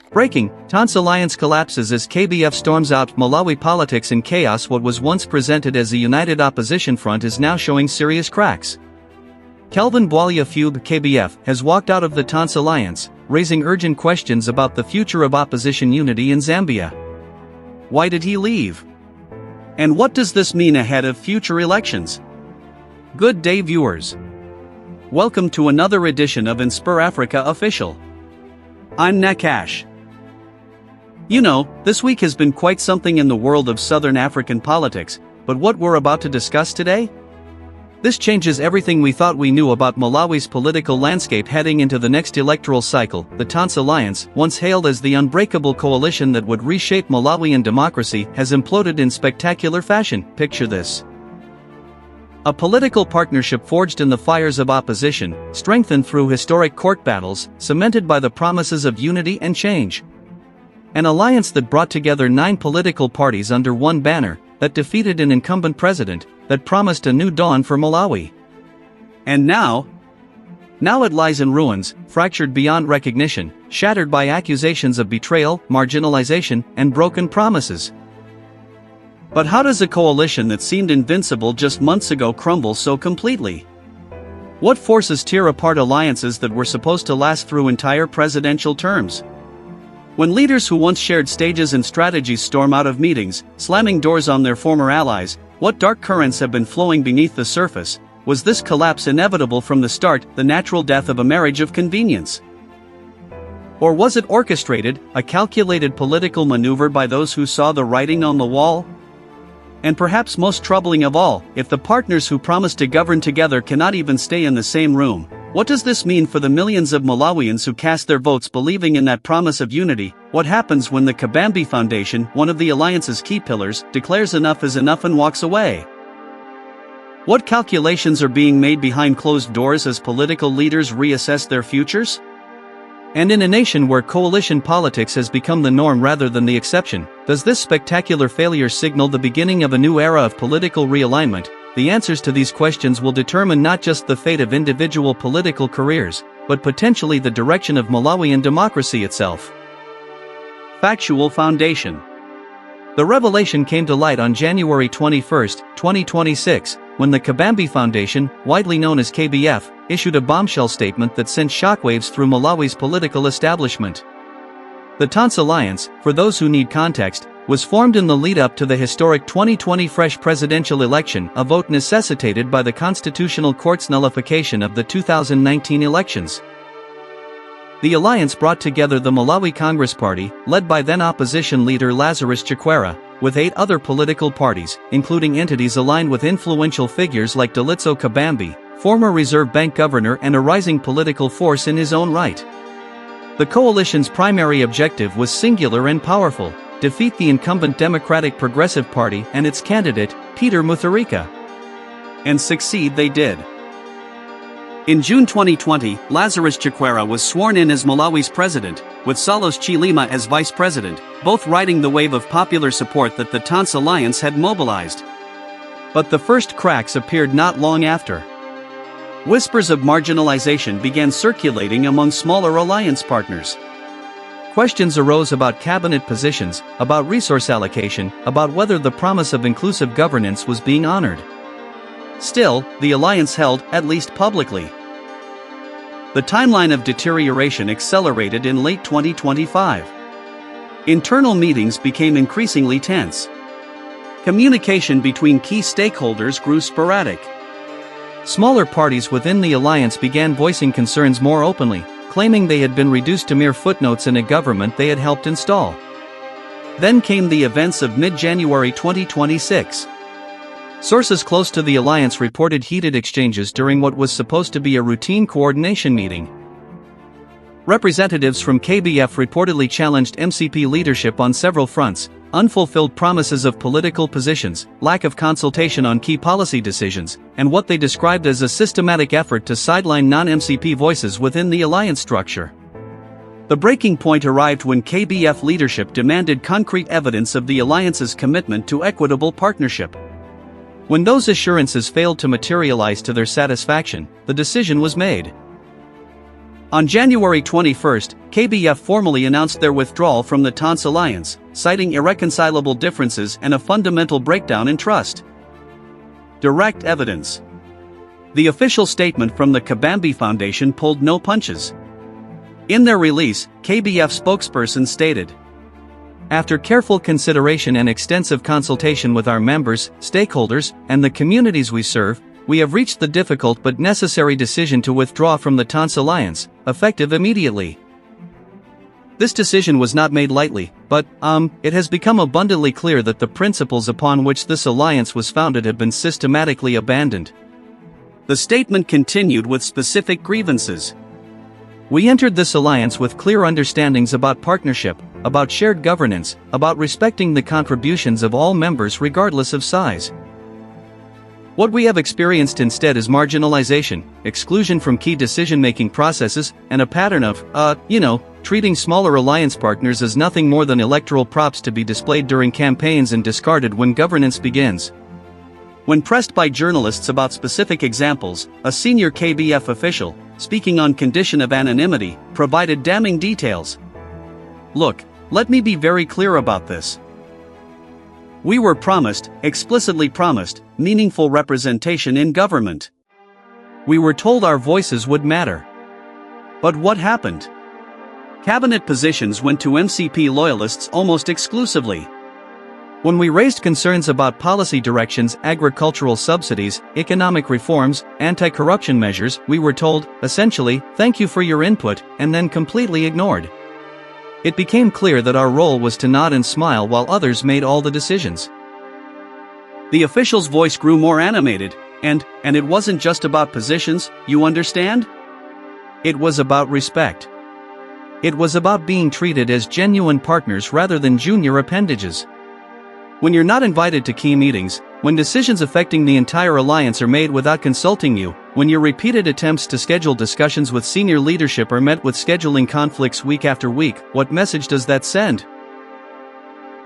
Breaking, Tonse Alliance collapses as KBF storms out Malawi politics in chaos. What was once presented as a united opposition front is now showing serious cracks. Kelvin Bwalya Fube, KBF, has walked out of the Tonse Alliance, raising urgent questions about the future of opposition unity in Zambia. Why did he leave? And what does this mean ahead of future elections? Good day, viewers. Welcome to another edition of InspirAfrica Official. I'm Nakash. You know, this week has been quite something in the world of Southern African politics, but what we're about to discuss today? This changes everything we thought we knew about Malawi's political landscape heading into the next electoral cycle. The Tonse Alliance, once hailed as the unbreakable coalition that would reshape Malawian democracy, has imploded in spectacular fashion. Picture this. A political partnership forged in the fires of opposition, strengthened through historic court battles, cemented by the promises of unity and change. An alliance that brought together 9 political parties under one banner, that defeated an incumbent president, that promised a new dawn for Malawi. And now it lies in ruins, fractured beyond recognition, shattered by accusations of betrayal, marginalization, and broken promises. But how does a coalition that seemed invincible just months ago crumble so completely? What forces tear apart alliances that were supposed to last through entire presidential terms? When leaders who once shared stages and strategies storm out of meetings, slamming doors on their former allies, what dark currents have been flowing beneath the surface? Was this collapse inevitable from the start, the natural death of a marriage of convenience? Or was it orchestrated, a calculated political maneuver by those who saw the writing on the wall? And perhaps most troubling of all, if the partners who promised to govern together cannot even stay in the same room, what does this mean for the millions of Malawians who cast their votes believing in that promise of unity? What happens when the KBF Foundation, one of the alliance's key pillars, declares enough is enough and walks away? What calculations are being made behind closed doors as political leaders reassess their futures? And in a nation where coalition politics has become the norm rather than the exception, does this spectacular failure signal the beginning of a new era of political realignment? The answers to these questions will determine not just the fate of individual political careers, but potentially the direction of Malawian democracy itself. Factual foundation. The revelation came to light on January 21, 2026, when the KBF Foundation, widely known as KBF, issued a bombshell statement that sent shockwaves through Malawi's political establishment. The Tonse Alliance, for those who need context, was formed in the lead-up to the historic 2020 fresh presidential election, a vote necessitated by the Constitutional Court's nullification of the 2019 elections. The alliance brought together the Malawi Congress Party, led by then-opposition leader Lazarus Chakwera, with 8 other political parties, including entities aligned with influential figures like Dalitso Kabambi, former Reserve Bank governor and a rising political force in his own right. The coalition's primary objective was singular and powerful: defeat the incumbent Democratic Progressive Party and its candidate, Peter Mutharika. And succeed they did. In June 2020, Lazarus Chakwera was sworn in as Malawi's president, with Salos Chilima as vice president, both riding the wave of popular support that the Tonse Alliance had mobilized. But the first cracks appeared not long after. Whispers of marginalization began circulating among smaller alliance partners. Questions arose about cabinet positions, about resource allocation, about whether the promise of inclusive governance was being honored. Still, the alliance held, at least publicly. The timeline of deterioration accelerated in late 2025. Internal meetings became increasingly tense. Communication between key stakeholders grew sporadic. Smaller parties within the alliance began voicing concerns more openly, claiming they had been reduced to mere footnotes in a government they had helped install. Then came the events of mid-January 2026. Sources close to the alliance reported heated exchanges during what was supposed to be a routine coordination meeting. Representatives from KBF reportedly challenged MCP leadership on several fronts: unfulfilled promises of political positions, lack of consultation on key policy decisions, and what they described as a systematic effort to sideline non-MCP voices within the alliance structure. The breaking point arrived when KBF leadership demanded concrete evidence of the alliance's commitment to equitable partnership. When those assurances failed to materialize to their satisfaction, the decision was made. On January 21, KBF formally announced their withdrawal from the Tonse Alliance, citing irreconcilable differences and a fundamental breakdown in trust. Direct evidence. The official statement from the Kabambi Foundation pulled no punches. In their release, KBF spokesperson stated, "After careful consideration and extensive consultation with our members, stakeholders, and the communities we serve, we have reached the difficult but necessary decision to withdraw from the Tonse Alliance, effective immediately." This decision was not made lightly, but, it has become abundantly clear that the principles upon which this alliance was founded have been systematically abandoned. The statement continued with specific grievances. "We entered this alliance with clear understandings about partnership, about shared governance, about respecting the contributions of all members regardless of size. What we have experienced instead is marginalization, exclusion from key decision-making processes, and a pattern of, treating smaller alliance partners as nothing more than electoral props to be displayed during campaigns and discarded when governance begins." When pressed by journalists about specific examples, a senior KBF official, speaking on condition of anonymity, provided damning details. "Look, let me be very clear about this. We were promised, explicitly promised, meaningful representation in government. We were told our voices would matter. But what happened? Cabinet positions went to MCP loyalists almost exclusively. When we raised concerns about policy directions, agricultural subsidies, economic reforms, anti-corruption measures, we were told, essentially, thank you for your input, and then completely ignored. It became clear that our role was to nod and smile while others made all the decisions." The official's voice grew more animated, and it wasn't just about positions, you understand? It was about respect. It was about being treated as genuine partners rather than junior appendages. When you're not invited to key meetings, when decisions affecting the entire alliance are made without consulting you, when your repeated attempts to schedule discussions with senior leadership are met with scheduling conflicts week after week, what message does that send?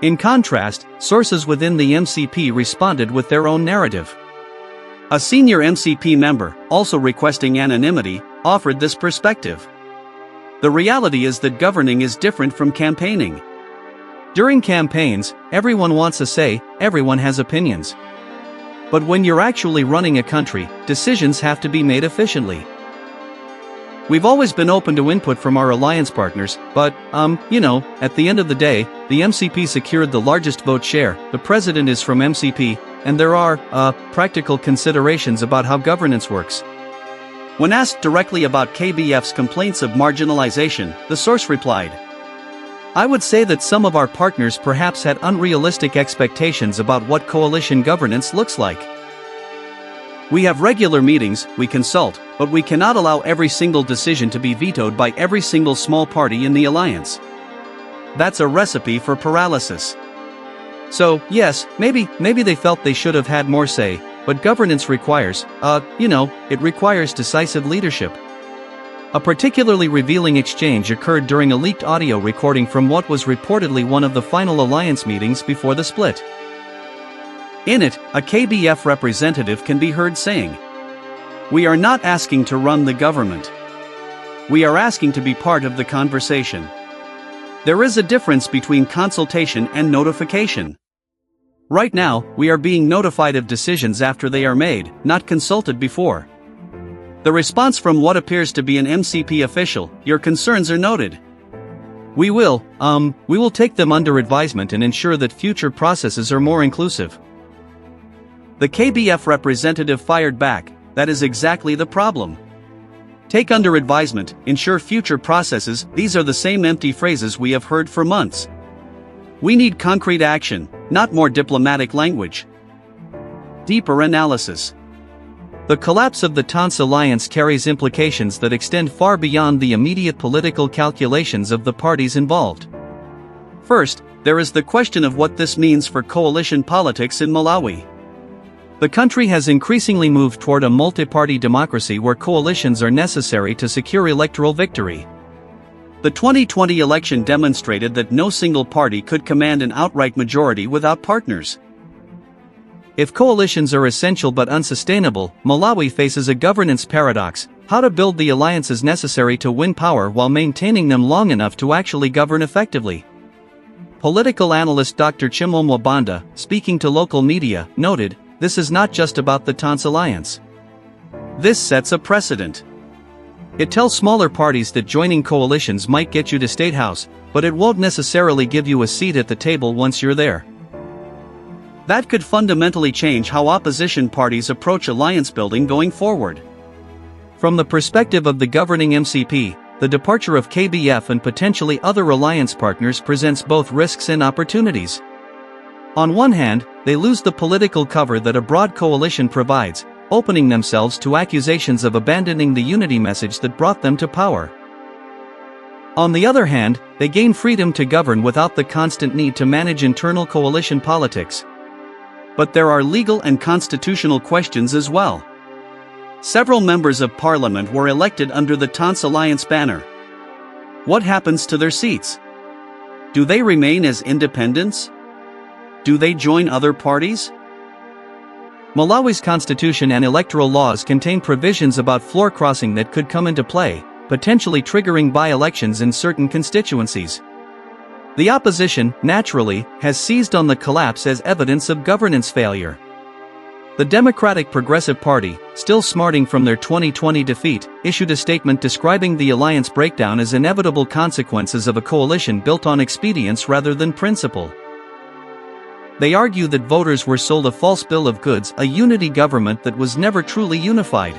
In contrast, sources within the MCP responded with their own narrative. A senior MCP member, also requesting anonymity, offered this perspective. "The reality is that governing is different from campaigning. During campaigns, everyone wants a say, everyone has opinions. But when you're actually running a country, decisions have to be made efficiently. We've always been open to input from our alliance partners, but, at the end of the day, the MCP secured the largest vote share, the president is from MCP, and there are, practical considerations about how governance works." When asked directly about KBF's complaints of marginalization, the source replied, "I would say that some of our partners perhaps had unrealistic expectations about what coalition governance looks like. We have regular meetings, we consult, but we cannot allow every single decision to be vetoed by every single small party in the alliance. That's a recipe for paralysis." So, yes, maybe they felt they should have had more say, but governance requires, it requires decisive leadership. A particularly revealing exchange occurred during a leaked audio recording from what was reportedly one of the final alliance meetings before the split. In it, a KBF representative can be heard saying, "We are not asking to run the government. We are asking to be part of the conversation. There is a difference between consultation and notification. Right now, we are being notified of decisions after they are made, not consulted before." The response from what appears to be an MCP official, "Your concerns are noted. We will take them under advisement and ensure that future processes are more inclusive." The KBF representative fired back, "That is exactly the problem. Take under advisement, ensure future processes, these are the same empty phrases we have heard for months. We need concrete action, not more diplomatic language." Deeper analysis. The collapse of the Tonse Alliance carries implications that extend far beyond the immediate political calculations of the parties involved. First, there is the question of what this means for coalition politics in Malawi. The country has increasingly moved toward a multi-party democracy where coalitions are necessary to secure electoral victory. The 2020 election demonstrated that no single party could command an outright majority without partners. If coalitions are essential but unsustainable, Malawi faces a governance paradox. How to build the alliances necessary to win power while maintaining them long enough to actually govern effectively. Political analyst Dr. Chimomwa Banda, speaking to local media, noted, "This is not just about the Tonse Alliance. This sets a precedent. It tells smaller parties that joining coalitions might get you to State House, but it won't necessarily give you a seat at the table once you're there." That could fundamentally change how opposition parties approach alliance building going forward. From the perspective of the governing MCP, the departure of KBF and potentially other alliance partners presents both risks and opportunities. On one hand, they lose the political cover that a broad coalition provides, opening themselves to accusations of abandoning the unity message that brought them to power. On the other hand, they gain freedom to govern without the constant need to manage internal coalition politics. But there are legal and constitutional questions as well. Several members of parliament were elected under the Tonse Alliance banner. What happens to their seats? Do they remain as independents? Do they join other parties? Malawi's constitution and electoral laws contain provisions about floor crossing that could come into play, potentially triggering by-elections in certain constituencies. The opposition, naturally, has seized on the collapse as evidence of governance failure. The Democratic Progressive Party, still smarting from their 2020 defeat, issued a statement describing the alliance breakdown as inevitable consequences of a coalition built on expedience rather than principle. They argue that voters were sold a false bill of goods, a unity government that was never truly unified.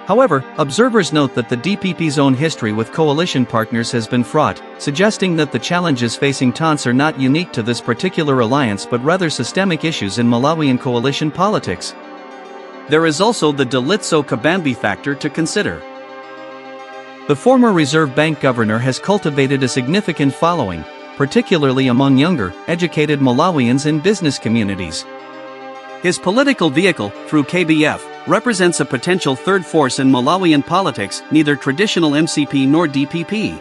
However, observers note that the DPP's own history with coalition partners has been fraught, suggesting that the challenges facing Tonse are not unique to this particular alliance but rather systemic issues in Malawian coalition politics. There is also the Dalitso Kabambi factor to consider. The former Reserve Bank governor has cultivated a significant following, particularly among younger, educated Malawians in business communities. His political vehicle, through KBF, represents a potential third force in Malawian politics, neither traditional MCP nor DPP.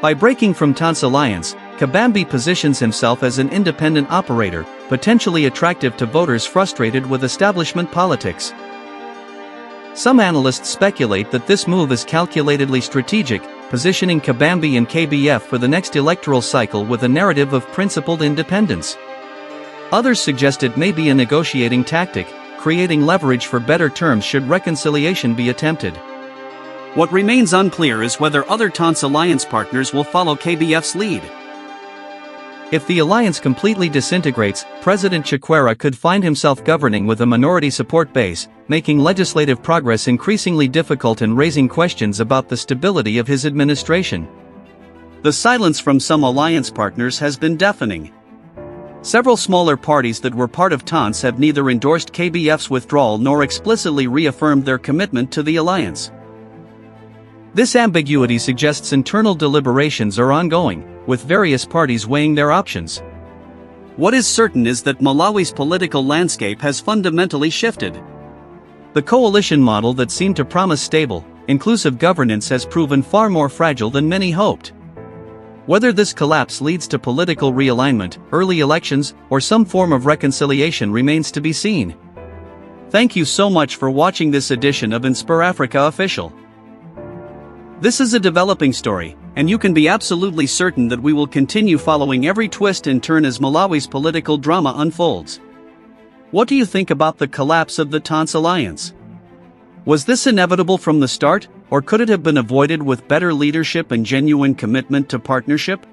By breaking from Tonse Alliance, Kabambi positions himself as an independent operator, potentially attractive to voters frustrated with establishment politics. Some analysts speculate that this move is calculatedly strategic, positioning Kabambi and KBF for the next electoral cycle with a narrative of principled independence. Others suggest it may be a negotiating tactic, creating leverage for better terms should reconciliation be attempted. What remains unclear is whether other Tonse Alliance partners will follow KBF's lead. If the alliance completely disintegrates, President Chikwera could find himself governing with a minority support base, making legislative progress increasingly difficult and raising questions about the stability of his administration. The silence from some alliance partners has been deafening. Several smaller parties that were part of Tonse have neither endorsed KBF's withdrawal nor explicitly reaffirmed their commitment to the alliance. This ambiguity suggests internal deliberations are ongoing, with various parties weighing their options. What is certain is that Malawi's political landscape has fundamentally shifted. The coalition model that seemed to promise stable, inclusive governance has proven far more fragile than many hoped. Whether this collapse leads to political realignment, early elections, or some form of reconciliation remains to be seen. Thank you so much for watching this edition of InspirAfrica Official. This is a developing story, and you can be absolutely certain that we will continue following every twist and turn as Malawi's political drama unfolds. What do you think about the collapse of the Tonse Alliance? Was this inevitable from the start, or could it have been avoided with better leadership and genuine commitment to partnership?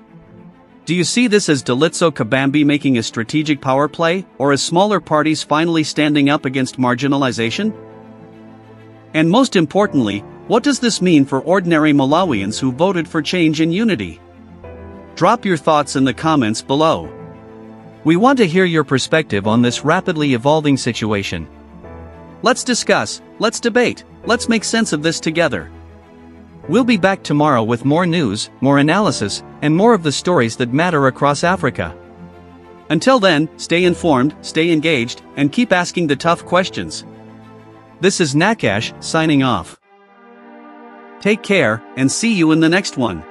Do you see this as Dalitso Kabambi making a strategic power play, or as smaller parties finally standing up against marginalization? And most importantly, what does this mean for ordinary Malawians who voted for change and unity? Drop your thoughts in the comments below. We want to hear your perspective on this rapidly evolving situation. Let's discuss, let's debate, let's make sense of this together. We'll be back tomorrow with more news, more analysis, and more of the stories that matter across Africa. Until then, stay informed, stay engaged, and keep asking the tough questions. This is Nakash, signing off. Take care, and see you in the next one.